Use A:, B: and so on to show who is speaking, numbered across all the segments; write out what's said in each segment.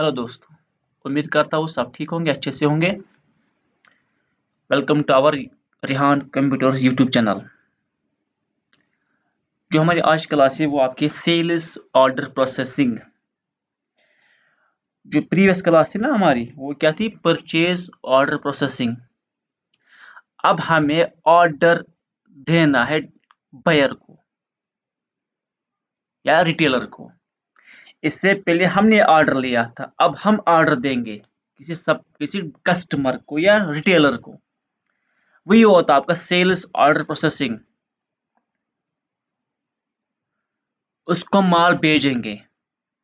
A: Hello दोस्तों, उम्मीद करता हूँ सब ठीक होंगे, अच्छे से होंगे। Welcome to our Rihan computers YouTube channel. जो हमारी आज क्लास है वो आपकी सेल्स ऑर्डर प्रोसेसिंग। जो प्रीवियस क्लास थी ना हमारी, वो क्या थी? Purchase order processing. अब हमें ऑर्डर देना है बायर को या रिटेलर को। इससे पहले हमने ऑर्डर लिया था, अब हम ऑर्डर देंगे किसी कस्टमर को या रिटेलर को। वही होता है आपका सेल्स ऑर्डर प्रोसेसिंग। उसको माल भेजेंगे,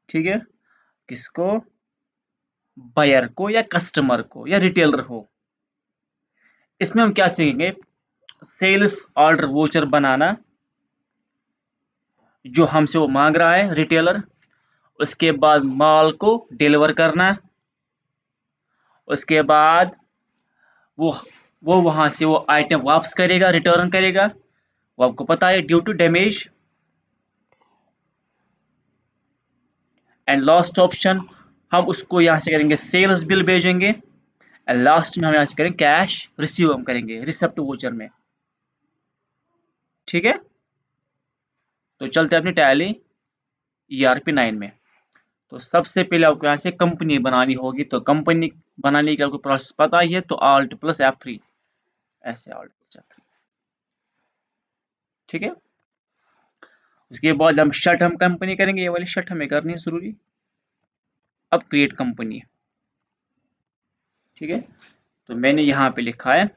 A: ठीक है? किसको? बायर को या कस्टमर को या रिटेलर को। इसमें हम क्या सीखेंगे? सेल्स ऑर्डर वोचर बनाना, जो हमसे वो मांग रहा है रिटेलर। उसके बाद माल को डिलीवर करना। उसके बाद वो वो वहां से वो आइटम वापस करेगा, रिटर्न करेगा। वो आपको पता है, due to damage. And last option, हम उसको यहाँ से करेंगे सेल्स बिल भेजेंगे। एंड लास्ट में हम यहाँ से करेंगे कैश रिसीव, हम करेंगे रिसिप्ट वोचर में। ठीक है, तो चलते हैं अपनी टैली ERP 9 में। तो सबसे पहले आपको यहाँ से कंपनी बनानी होगी। तो कंपनी बनाने की आपको प्रोसेस पता ही है, तो Alt+F3, ऐसे Alt+F3। ठीक है, उसके बाद हम शट हम कंपनी करेंगे। ये वाली शट हमें करनी है जरूरी। अब क्रिएट कंपनी, ठीक है। तो मैंने यहाँ पे लिखा है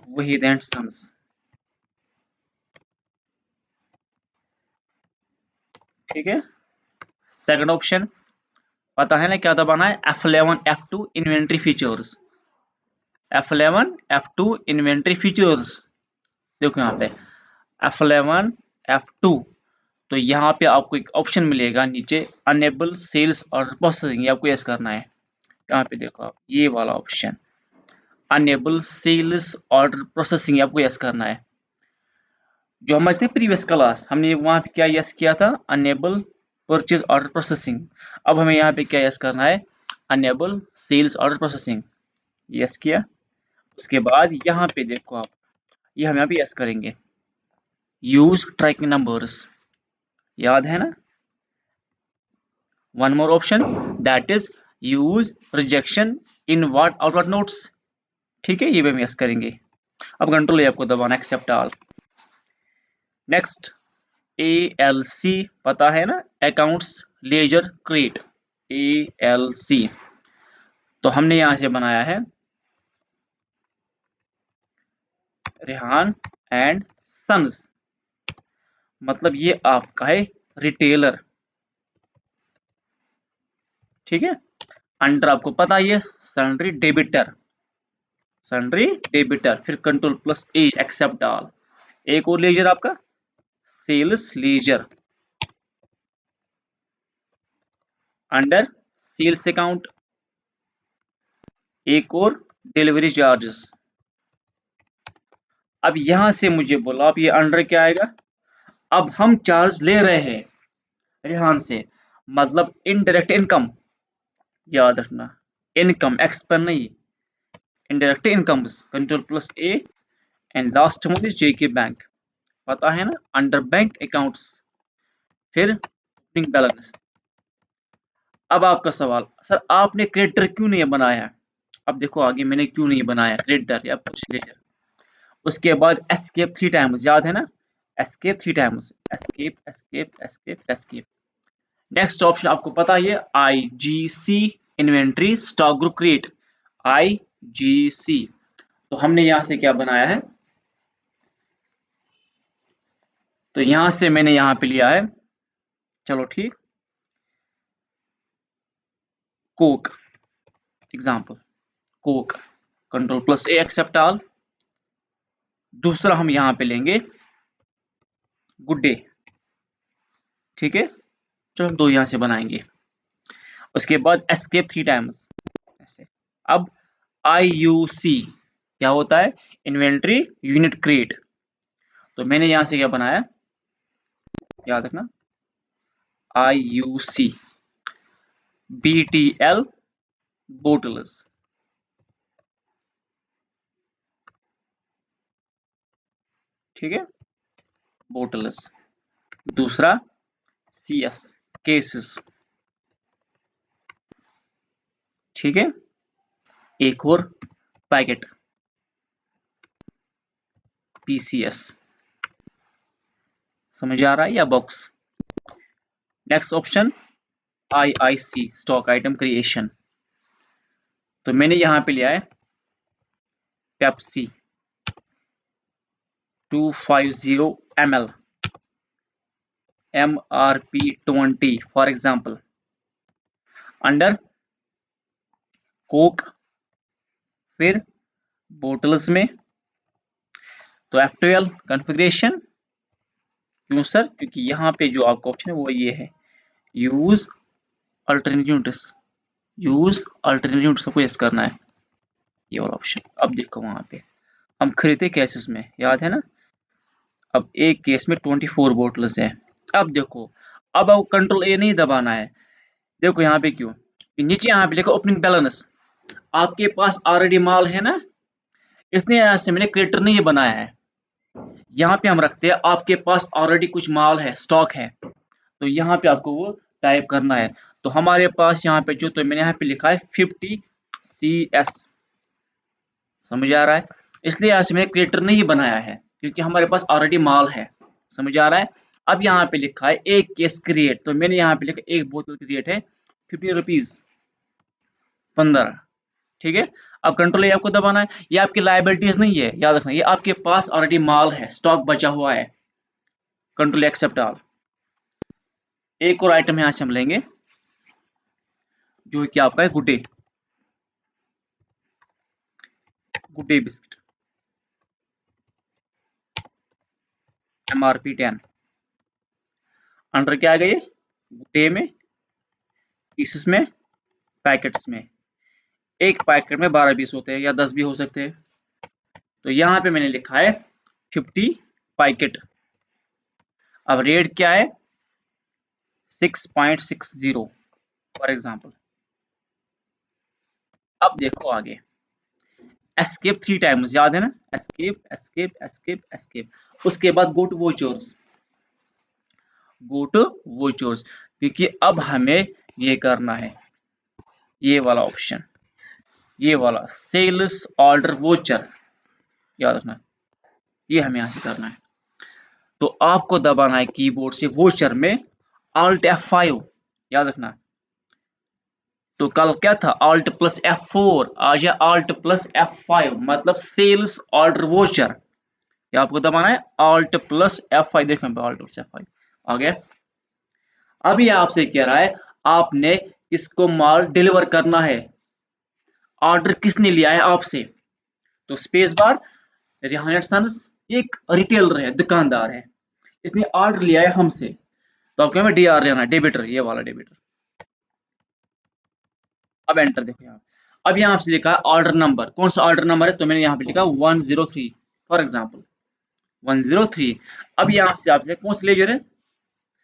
A: वहीद एंड सन्स। ठीक है, सेकंड ऑप्शन पता है ना क्या दबाना है? F11 F2 inventory features. F11 F2 inventory features. देखो यहाँ पे F11 F2। तो यहाँ पे आपको एक ऑप्शन मिलेगा नीचे, अनेबल सेल्स ऑर्डर प्रोसेसिंग। ये आपको यस करना है। यहाँ पे देखो आप, ये वाला option enable sales order processing, आपको यस करना है। जो हमारे थे प्रीवियस क्लास, हमने वहां पे क्या यस किया था? Enable purchase order processing. अब हमें यहाँ पे क्या यस करना है? Enable sales order processing. Yes किया। उसके बाद यहाँ पे देखो आप, ये हम यहाँ पे यस करेंगे। यूज ट्रैकिंग नंबर्स, याद है ना? One more option, that is use rejection in what outward notes. ठीक है, ये भी हम यस करेंगे। अब कंट्रोल ए आपको दबाना, एक्सेप्ट ऑल। नेक्स्ट, ALC पता है ना? Accounts laser create, ALC। तो हमने यहां से बनाया है रेहान एंड सन्स, मतलब ये आपका है रिटेलर। ठीक है, अंडर आपको पता है सन्ड्री डेबिटर, सन्ड्री डेबिटर। फिर कंट्रोल+A, एक्सेप्ट ऑल। एक और लेजर आपका sales ledger, under sales account. एक और डिलीवरी चार्जेस। अब यहां से मुझे बोला आप, ये अंडर क्या आएगा? अब हम चार्ज ले रहे हैं रेहान से, मतलब इनडायरेक्ट इनकम। याद रखना, इनकम एक्सपेंस नहीं, indirect incomes. Control A and last one is JK bank, पता है ना? अंडर बैंक अकाउंट्स, फिर ओपनिंग बैलेंस। अब आपका सवाल, सर आपने क्रेडिटर क्यों नहीं बनाया? अब देखो आगे मैंने क्यों नहीं बनाया क्रेडिटर या लेजर। उसके बाद एस्केप 3 टाइम्स, याद है ना? Escape 3 times, escape escape escape escape. Next option आपको पता है, IGC inventory stock group create, IGC। तो हमने यहां से क्या बनाया है? तो यहां से मैंने यहां पे लिया है, चलो ठीक, coke example, coke. Control A, accept all. दूसरा हम यहां पे लेंगे गुड डे। ठीक है, चलो हम दो यहां से बनाएंगे। उसके बाद एस्केप 3 टाइम्स ऐसे। अब IUC क्या होता है? Inventory unit create. तो मैंने यहां से क्या बनाया, याद रखना, IUC। BTL बोटल्स, ठीक है, बोटल्स। दूसरा CS केसेस, ठीक है। एक और पैकेट PCS, समझ आ रहा है या box. Next option IIC stock item creation, तो मैंने यहां पे लिया है Pepsi 250 ml MRP 20 for example, under Coke, फिर बोटल्स में, तो F12 कॉन्फ़िगरेशन। क्यों सर? क्योंकि यहाँ पे जो आपका ऑप्शन है वो ये है, यूज अल्टरनेटिव्स, यूज अल्टरनेटिव्स को यस करना है, ये वाला ऑप्शन। अब देखो वहां पे हम खरीदे केसेस में, याद है ना, अब एक केस में 24 बोटल्स है। अब देखो, अब आपको कंट्रोल ए नहीं दबाना है, देखो यहाँ पे क्यों, नीचे यहाँ पे लिखा ओपनिंग बैलेंस, आपके पास ऑलरेडी माल है ना, इसने यहाँ से मैंने क्रिएटर नहीं बनाया है, यहाँ पे हम रखते हैं आपके पास ऑलरेडी कुछ माल है, स्टॉक है, तो यहाँ पे आपको वो टाइप करना है। तो हमारे पास यहाँ पे जो, तो मैंने यहाँ पे लिखा है 50 CS, समझ आ रहा है, इसलिए यहाँ से मैंने क्रिएटर नहीं बनाया है क्योंकि हमारे पास ऑलरेडी माल है, समझ आ रहा है। अब यहाँ पे लिखा है एक केस क्रिएट, तो मैंने यहाँ पे लिखा एक बोतल क्रिएट है 50 रुपीज 15, ठीक है। अब कंट्रोल ए आपको दबाना है, ये आपकी लायबिलिटीज नहीं है, याद रखना, ये आपके पास ऑलरेडी माल है, स्टॉक बचा हुआ है, कंट्रोल एक्सेप्ट ऑल। एक और आइटम यहाँ से हम लेंगे जो कि आपका है good day, good day biscuit MRP 10, under क्या आ गई, गुड डे में, पीसेस में, पैकेट्स में, एक पैकेट में 12 पीस होते हैं या 10 भी हो सकते हैं, तो यहाँ पे मैंने लिखा है 50 पैकेट। अब रेट क्या है 6.60 फॉर एग्जाम्पल। अब देखो आगे, एस्केप 3 टाइम्स, याद है ना, एस्केप एस्केप एस्केप एस्केप, उसके बाद go to vouchers, go to vouchers, क्योंकि अब हमें ये करना है, ये वाला ऑप्शन, ये वाला सेल्स ऑर्डर वोचर, याद रखना, ये हमें यहां से करना है। तो आपको दबाना है कीबोर्ड से वोचर में Alt F5, याद रखना। तो कल क्या था, Alt प्लस F4, आज है Alt प्लस F5, मतलब सेल्स ऑर्डर वोचर, ये आपको दबाना है Alt प्लस F5, देखो Alt प्लस F5 आ गया। अभी आपसे कह रहा है आपने किसको माल डिलीवर करना है, ऑर्डर किसने लिया है आपसे, तो space bar, Rehan and sons एक रिटेलर है, दुकानदार है, इसने ऑर्डर लिया है हमसे, तो आपको हमें DR लेना है, डेबिटर, ये वाला डेबिटर। अब एंटर देखो यहाँ, अब यहाँ आपसे लिखा है ऑर्डर नंबर, कौन सा ऑर्डर नंबर है, तो मैंने यहाँ पे लिखा 103 फॉर एग्जाम्पल 103। अब यहाँ से आपसे कौन सा लेजर है,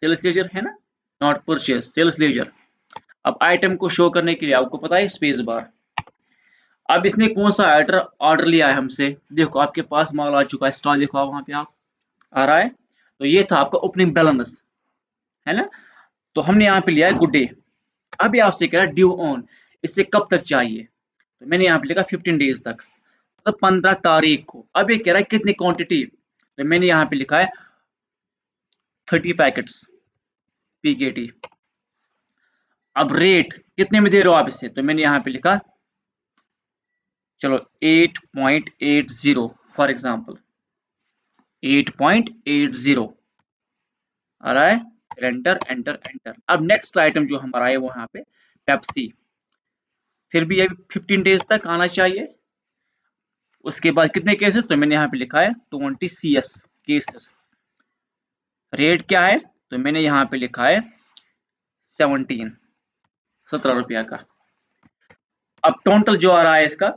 A: सेल्स लेजर है ना, नॉट परचेज, सेल्स लेजर। अब आइटम को शो करने के लिए आपको पता है स्पेस बार। अब इसने कौन सा ऑर्डर लिया है हमसे, देखो आपके पास माल आ चुका है, स्टॉक देखो वहां पे आप आ रहा है, तो ये था आपका ओपनिंग बैलेंस, है ना। तो हमने यहाँ पे लिया है गुड डे। अभी आपसे कह रहा है ड्यू ऑन, इससे कब तक चाहिए, तो मैंने यहाँ पे लिखा 15 डेज तक, मतलब 15 तारीख को। अब ये कह रहा है कितनी क्वांटिटी, तो मैंने यहाँ पे लिखा है 30 पैकेट्स PKT। अब रेट कितने में दे रहे हो आप इससे, तो मैंने यहाँ पे लिखा चलो 8.80 फॉर एग्जाम्पल 8.80 आ रहा है, एंटर एंटर एंटर। अब नेक्स्ट आइटम जो हमारा है वो यहाँ पे पेप्सी, फिर भी अभी 15 डेज तक आना चाहिए। उसके बाद कितने केसेस, तो मैंने यहाँ पे लिखा है 20 CS केसेस। रेट क्या है, तो मैंने यहाँ पे लिखा है 17 रुपया का। अब टोटल जो आ रहा है इसका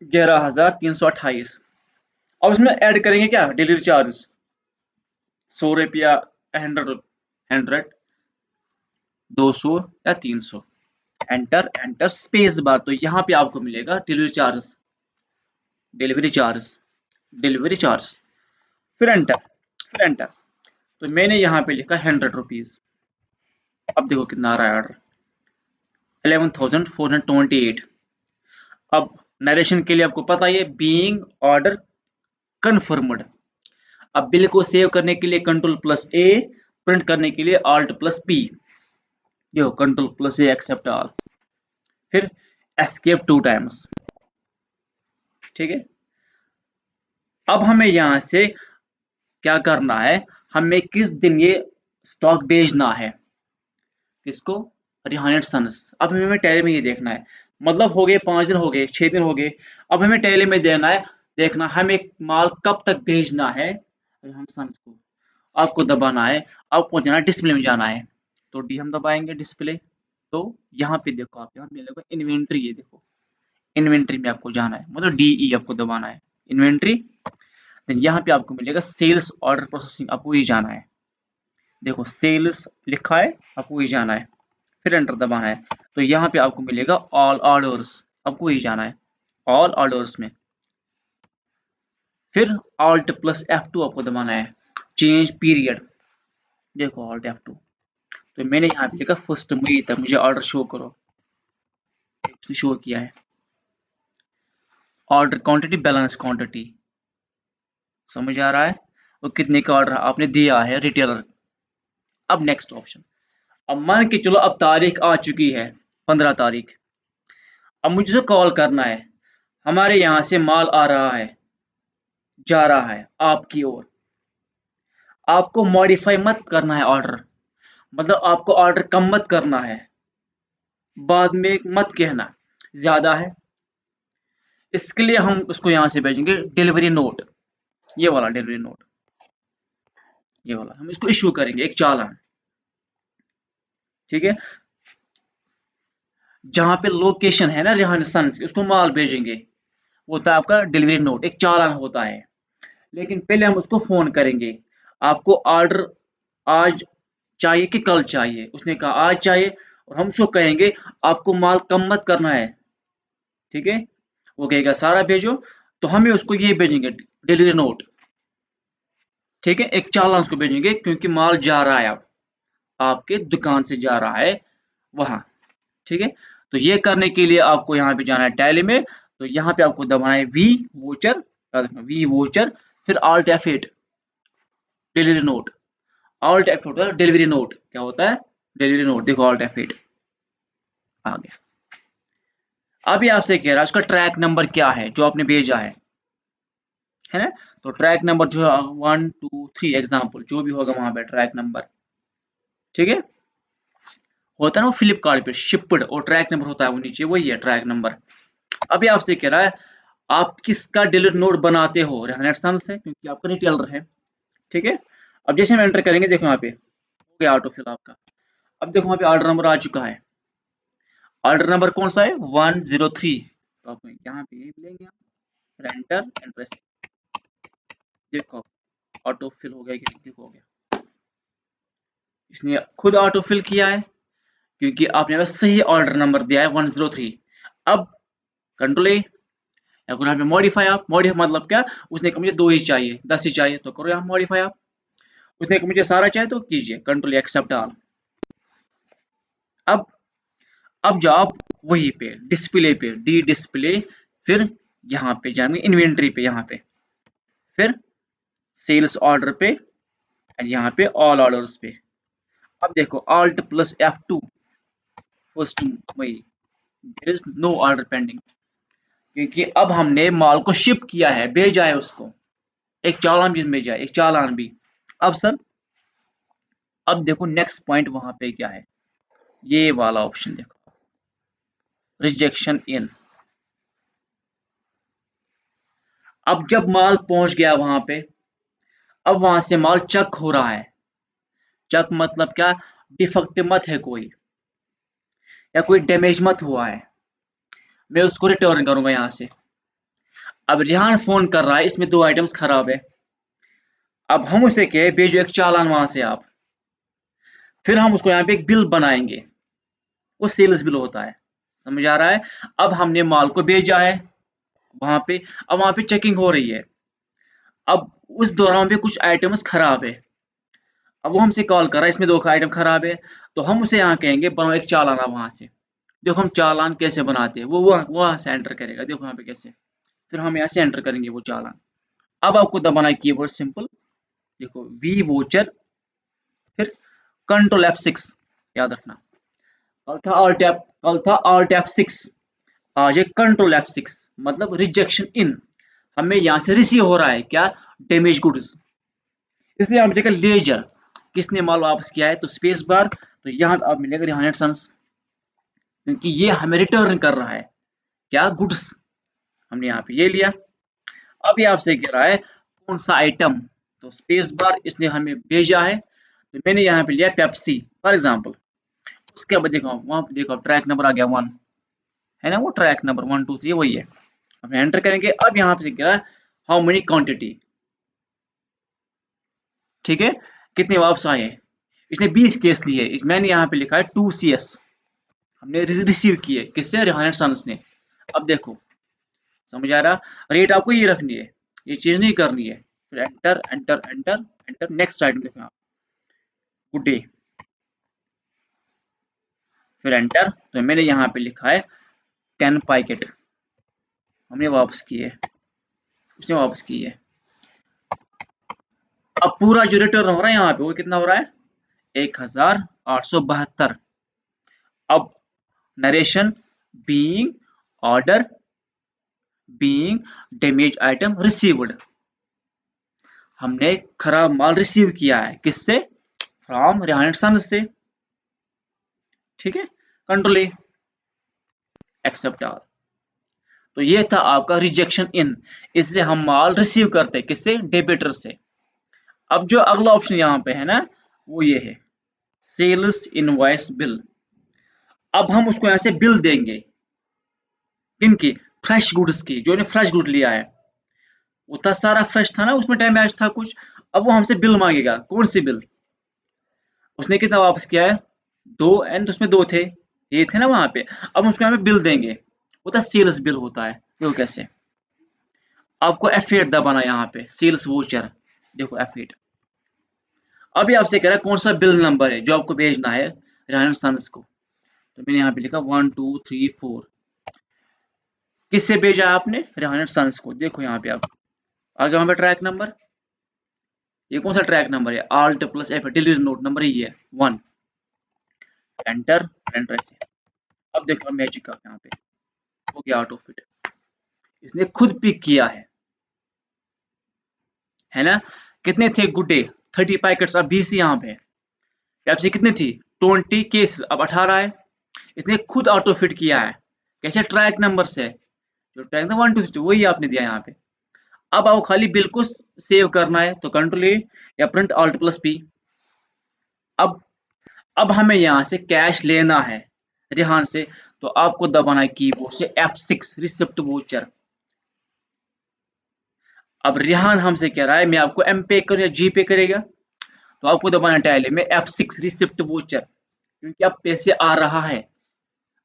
A: 11,328। अब इसमें ऐड करेंगे क्या डिलीवरी चार्ज, 100 रुपया, 100, 200 या 300, एंटर एंटर स्पेस बार, तो यहाँ पे आपको मिलेगा delivery charge, delivery charge, delivery charge, फिर एंटर, फिर एंटर। तो मैंने यहाँ पे लिखा 100 रुपीज। अब देखो कितना आ रहा है ऑर्डर, 11,428। अब नरेशन के लिए आपको पता ही है, बीइंग ऑर्डर कन्फर्म्ड। अब बिल को सेव करने के लिए Ctrl+A, प्रिंट करने के लिए Alt+P, जो Ctrl+A एक्सेप्ट ऑल, फिर एस्केप 2 टाइम्स। ठीक है, अब हमें यहां से क्या करना है, हमें किस दिन ये स्टॉक भेजना है, किसको, रिहान एंड सन्स। अब हमें टैली में ये देखना है, मतलब हो गए 5 दिन, हो गए 6 दिन, हो गए। अब हमें टैली में देना है, देखना हमें माल कब तक भेजना है रिहान सन्स को। आपको दबाना है, आपको जाना डिस्प्ले में जाना है, तो डी हम दबाएंगे डिस्प्ले। तो यहाँ पे देखो, आप यहाँ मिलेगा इन्वेंट्री, ये देखो इन्वेंट्री में आपको जाना है, मतलब DE आपको दबाना है, इन्वेंट्री। देन यहाँ पे आपको मिलेगा सेल्स ऑर्डर प्रोसेसिंग, आपको ये जाना है, देखो सेल्स लिखा है, आपको ये जाना है, फिर एंटर दबाना है। तो यहाँ पे आपको मिलेगा ऑल ऑर्डर्स, आपको ये जाना है ऑल ऑर्डर्स में, फिर Alt+F2 आपको दबाना है, चेंज पीरियड, देखो Alt+F2। तो मैंने यहाँ पे लिखा 1 मई तक मुझे ऑर्डर शो करो, उसने शो किया है। ऑर्डर क्वांटिटी, बैलेंस क्वांटिटी, समझ आ रहा है, तो कितने का ऑर्डर आपने दिया है रिटेलर। अब नेक्स्ट ऑप्शन, अब मान के चलो अब तारीख आ चुकी है 15 तारीख। अब मुझे कॉल करना है, हमारे यहाँ से माल आ रहा है, जा रहा है आपकी ओर। आपको मॉडिफाई मत करना है ऑर्डर, मतलब आपको ऑर्डर कम मत करना है, बाद में मत कहना ज्यादा है। इसके लिए हम उसको यहाँ से भेजेंगे डिलीवरी नोट, ये वाला डिलीवरी नोट, ये वाला हम इसको इशू करेंगे, एक चालान। ठीक है, जहां पे लोकेशन है ना रिहान सन्स, उसको माल भेजेंगे, वो होता है आपका डिलीवरी नोट, एक चालान होता है। लेकिन पहले हम उसको फोन करेंगे, आपको ऑर्डर आज चाहिए कि कल चाहिए। उसने कहा आज चाहिए, और हम उसको कहेंगे आपको माल कम मत करना है। ठीक है, वो कहेगा सारा भेजो, तो हमें उसको ये भेजेंगे डिलीवरी नोट। ठीक है, एक चालान उसको भेजेंगे, क्योंकि माल जा रहा है, अब आपके दुकान से जा रहा है वहां। ठीक है, तो ये करने के लिए आपको यहाँ पे जाना है टैली में, तो यहाँ पे आपको दबाना है वी वोचर, वी वोचर, फिर Alt+F8 डिलीवरी नोट। Alt+F8 होता है डिलीवरी नोट, क्या होता है डिलीवरी नोट, देखो Alt+F8 आ गया। अभी आपसे कह रहा है उसका ट्रैक नंबर क्या है जो आपने भेजा है ना। तो ट्रैक नंबर जो है 1 2 3 एग्जाम्पल, जो भी होगा वहां पे ट्रैक नंबर। ठीक है, होता है ना वो फ्लिपकार्ट पे शिप्ड, और ट्रैक नंबर होता है वो नीचे, वही है ट्रैक नंबर। अभी आपसे कह रहा है आप किसका डिलीवरी नोट बनाते हो, रिहान सन्स है, क्योंकि आपका रिटेलर है। ठीक है, अब जैसे हम एंटर करेंगे, देखो यहाँ पे हो गया ऑटो फिल आपका। अब देखो वहाँ पे ऑर्डर नंबर आ चुका है, ऑर्डर नंबर कौन सा है 103। तो आपको यहाँ पे ये मिलेंगे, एंटर एंटर, देखो ऑटो फिल हो गया कि देखो हो गया, इसने खुद ऑटो फिल किया है, क्योंकि आपने बस सही ऑर्डर नंबर दिया है 103। अब Ctrl+A, या यहाँ पे मॉडिफाई, आप मॉडिफाई मतलब क्या, उसने कहा मुझे 2 ही चाहिए, 10 ही चाहिए, तो करो यहाँ मॉडिफाई आप। उसने कहा मुझे सारा चाहिए, तो कीजिए Ctrl+A एक्सेप्ट ऑल। अब जाओ आप वही पे डिस्प्ले पे, डी डिस्प्ले, फिर यहाँ पे जाएंगे इन्वेंट्री पे, यहाँ पे फिर सेल्स ऑर्डर पे, और यहाँ पे ऑल ऑर्डर्स पे। अब देखो Alt+F2 1 मई, there is no order pending, क्योंकि अब हमने माल को शिप किया है, भेजा है उसको, एक चालान भी भेजा है, एक चालान भी। अब सर, अब देखो नेक्स्ट पॉइंट वहां पे क्या है, ये वाला ऑप्शन देखो, रिजेक्शन इन। अब जब माल पहुंच गया वहां पे, अब वहां से माल चेक हो रहा है, चेक मतलब क्या, डिफेक्ट मत है कोई, या कोई डैमेज मत हुआ है, मैं उसको रिटर्न करूंगा यहाँ से। अब रिहान फोन कर रहा है, इसमें 2 आइटम्स खराब है। अब हम उसे कहे भेजो एक चालान वहां से आप, फिर हम उसको यहाँ पे एक बिल बनाएंगे, वो सेल्स बिल होता है। समझ आ रहा है? अब हमने माल को भेजा है वहां पे, अब वहां पे चेकिंग हो रही है, अब उस दौरान पे कुछ आइटम्स खराब है, अब वो हमसे कॉल कर रहा है इसमें 2 आइटम खराब है, तो हम उसे यहाँ कहेंगे बनाओ एक चालान आप वहां से। देखो हम चालान कैसे बनाते हैं, वो वहां से एंटर करेगा, देखो यहाँ पे कैसे, फिर हम यहाँ से एंटर करेंगे वो चालान। अब आपको दबाना है कीबोर्ड सिंपल, देखो वी वोचर, फिर कंट्रोल F6, याद रखना। कल था Alt F6, आज है कंट्रोल F6, मतलब रिजेक्शन इन, हमें यहाँ से रिसीव हो रहा है क्या, डैमेज गुड्स, इसलिए हम देखा लेजर, किसने माल वापस किया है, तो स्पेस बार, तो यहाँ आप मिलेगा रिहान सन्स, क्योंकि ये हमें रिटर्न कर रहा है क्या, गुड्स, हमने यहाँ पे ये लिया। अब ये आपसे कह रहा है कौन सा आइटम, तो स्पेस बार इसने हमें भेजा है, तो मैंने यहाँ पे लिया पेप्सी फॉर एग्जाम्पल। उसके बाद देखो वहां पे देखो ट्रैक नंबर आ गया 1, है ना, वो ट्रैक नंबर 1 2 3 वही है। अब एंटर करेंगे, अब यहाँ पे कह रहा है हाउ मेनी क्वांटिटी, ठीक है, कितने वापस आए हैं, इसने 20 केस लिए, मैंने यहाँ पे लिखा है 2CS, हमने रिसीव किए किससे, रिहान सन्स ने। अब देखो समझ आ रहा, रेट आपको ये रखनी है, ये चीज नहीं करनी है। फिर enter enter enter enter, next item देखो आप, गुड डे, फिर एंटर, तो मैंने यहाँ पे लिखा है 10 पैकेट, हमने वापस किए, उसने वापस की है। अब पूरा जो रिटर्न हो रहा है यहाँ पे वो कितना हो रहा है, 1872। अब narration, being order, being damage item received, हमने खराब माल रिसीव किया है किससे, फ्रॉम रिहान सन से, ठीक है, कंट्रोल ए, एक्सेप्ट ऑल। तो ये था आपका रिजेक्शन इन, इससे हम माल रिसीव करते हैं किससे, डेबिटर से। अब जो अगला ऑप्शन यहाँ पे है ना, वो ये है सेल्स इनवॉइस बिल। अब हम उसको यहाँ से बिल देंगे किनकी, फ्रेश गुड्स की, जो ने फ्रेश गुड लिया है, वो था सारा फ्रेश था ना, उसमें डैमेज था कुछ, अब वो हमसे बिल मांगेगा, कौन सी बिल, उसने कितना वापस किया है, 2, एंड उसमें 2 थे, ये थे ना वहां पे, अब उसको हमें बिल देंगे, वो था सेल्स बिल होता है। देखो कैसे, आपको F8 दबाना यहाँ पे, सेल्स वोचर, देखो F8। अभी आपसे कह रहा है कौन सा बिल नंबर है जो आपको भेजना है रिहान सन्स को, तो मैंने यहाँ पे लिखा 1 2 3 4, किससे भेजा है आपने, रिहान सन्स को, देखो यहाँ पे आप आगे वहां पे ट्रैक नंबर, ये कौन सा ट्रैक नंबर है, Alt+F, डिलीवरी नोट नंबर ही है 1, एंटर एंटर ऐसे। अब देखो मैजिक आप यहाँ पे हो गया ऑटो फिट, इसने खुद पिक किया है ना, कितने थे, गुड डे 30 पैकेट्स, अब 20 यहाँ पे, पेप्सी कितनी थी 20 केस, अब 18 है, इसने खुद ऑटो फिट किया है, कैसे, ट्रैक नंबर से, जो ट्रैक था 1 2 3 वही आपने दिया यहाँ पे। अब आपको खाली बिल को सेव करना है, तो कंट्रोल ए या प्रिंट Alt+P। अब अब हमें यहाँ से कैश लेना है रिहान से, तो आपको दबाना है कीबोर्ड से F6, रिसिप्ट वोचर। अब रिहान हमसे कह रहा है मैं आपको एम पे करूँ या जी पे करेगा, तो आपको दबाना टैली में F6, रिसिप्ट वोचर, क्योंकि अब पैसे आ रहा है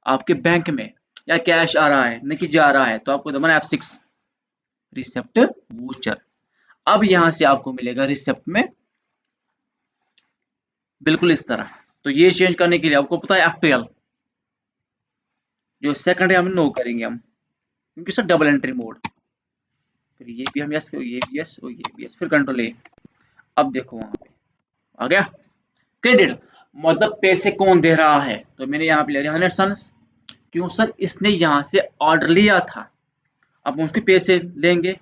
A: आपके बैंक में या कैश आ रहा है न कि जा रहा है, तो आपको दबाना F6, रिसिप्ट वोचर। अब यहाँ से आपको मिलेगा रिसिप्ट में बिल्कुल इस तरह। तो ये चेंज करने के लिए आपको पता है F12, जो सेकंड है हम नो करेंगे हम, क्योंकि सर डबल एंट्री मोड, फिर ये भी हम यस, ये भी यस और ये भी यस, फिर कंट्रोल ए। अब देखो वहां पे आ गया क्रेडिट, मतलब पैसे कौन दे रहा है, तो मैंने यहाँ पे ले लिया 100 सन्स, क्यों सर, इसने यहाँ से ऑर्डर लिया था, अब हम उसके पैसे लेंगे,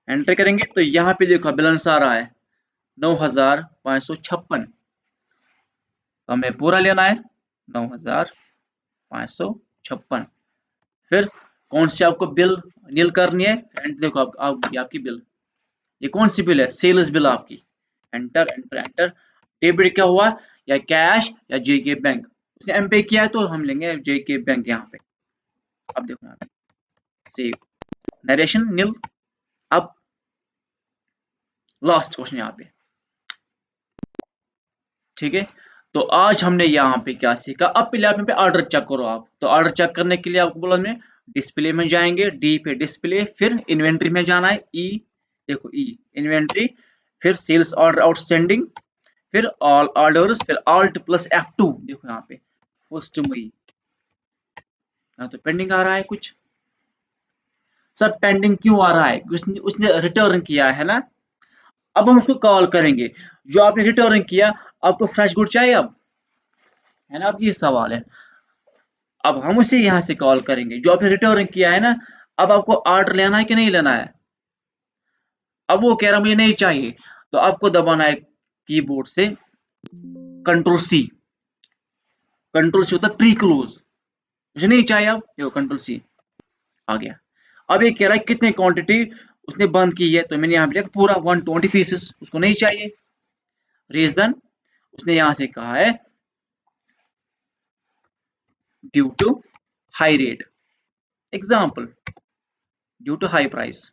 A: एंटर करेंगे, तो यहाँ पे देखो बैलेंस आ रहा है 9556, तो हमें पूरा लेना है 9556। फिर कौन सी आपको बिल नील करनी है, एंड देखो ये आपकी बिल, ये कौन सी बिल है, सेल्स बिल आपकी, एंटर एंटर एंटर। डेबिट क्या हुआ, या कैश या जेके बैंक, उसने एम पे किया है तो हम लेंगे जेके बैंक यहाँ पे। अब देखो यहाँ पे सेव, नरेशन नील। अब लास्ट क्वेश्चन यहाँ पे, ठीक है, तो आज हमने यहाँ पे क्या सीखा, अब पहले आप यहाँ पे ऑर्डर चेक करो आप। तो ऑर्डर चेक करने के लिए आपको बोला हमने डिस्प्ले में जाएंगे, डी पे डिस्प्ले, फिर इन्वेंट्री में जाना है, ई देखो ई इन्वेंट्री, फिर सेल्स ऑर्डर आउटस्टैंडिंग, फिर ऑल ऑर्डर्स, फिर ऑल्ट प्लस F2। देखो यहाँ पे 1 मई, यहाँ तो पेंडिंग आ रहा है कुछ। सर पेंडिंग क्यों आ रहा है, उसने उसने रिटर्न किया है ना। अब हम उसको कॉल करेंगे, जो आपने रिटर्न किया आपको फ्रेश गुड चाहिए अब, है ना, अब ये सवाल है। अब हम उसे यहाँ से कॉल करेंगे, जो आपने रिटर्न किया है ना। अब आपको ऑर्डर लेना है कि नहीं लेना है। अब वो कह रहा मुझे नहीं चाहिए, तो आपको दबाना है कीबोर्ड से कंट्रोल C। कंट्रोल C होता है प्री क्लोज, मुझे नहीं चाहिए। अब देखो कंट्रोल C आ गया। अब ये कह रहा है कितने क्वांटिटी उसने बंद की है, तो मैंने यहाँ पे लिखा पूरा 120 पीसेस, उसको नहीं चाहिए। रीजन उसने यहाँ से कहा है due to high rate, example due to high price.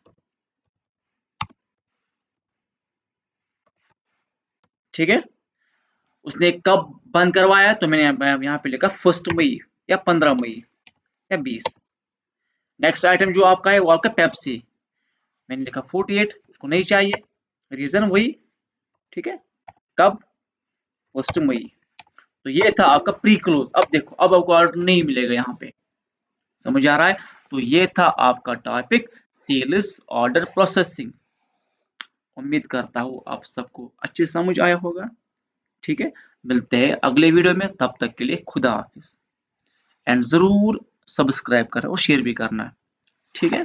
A: ठीक है, उसने कब बंद करवाया, तो मैंने यहाँ पे लिखा 1 मई या 15 मई या 20। नेक्स्ट आइटम जो आपका है वो आपका पेप्सी, मैंने लिखा 48, उसको नहीं चाहिए। रीजन वही, ठीक है, कब 1 मई। तो ये था आपका प्री क्लोज। अब देखो अब आपको ऑर्डर नहीं मिलेगा यहाँ पे, समझ आ रहा है। तो ये था आपका टॉपिक सेल्स ऑर्डर प्रोसेसिंग। उम्मीद करता हूँ आप सबको अच्छे समझ आया होगा। ठीक है, मिलते हैं अगले वीडियो में, तब तक के लिए खुदा हाफिज। एंड जरूर सब्सक्राइब करें और शेयर भी करना है। ठीक है।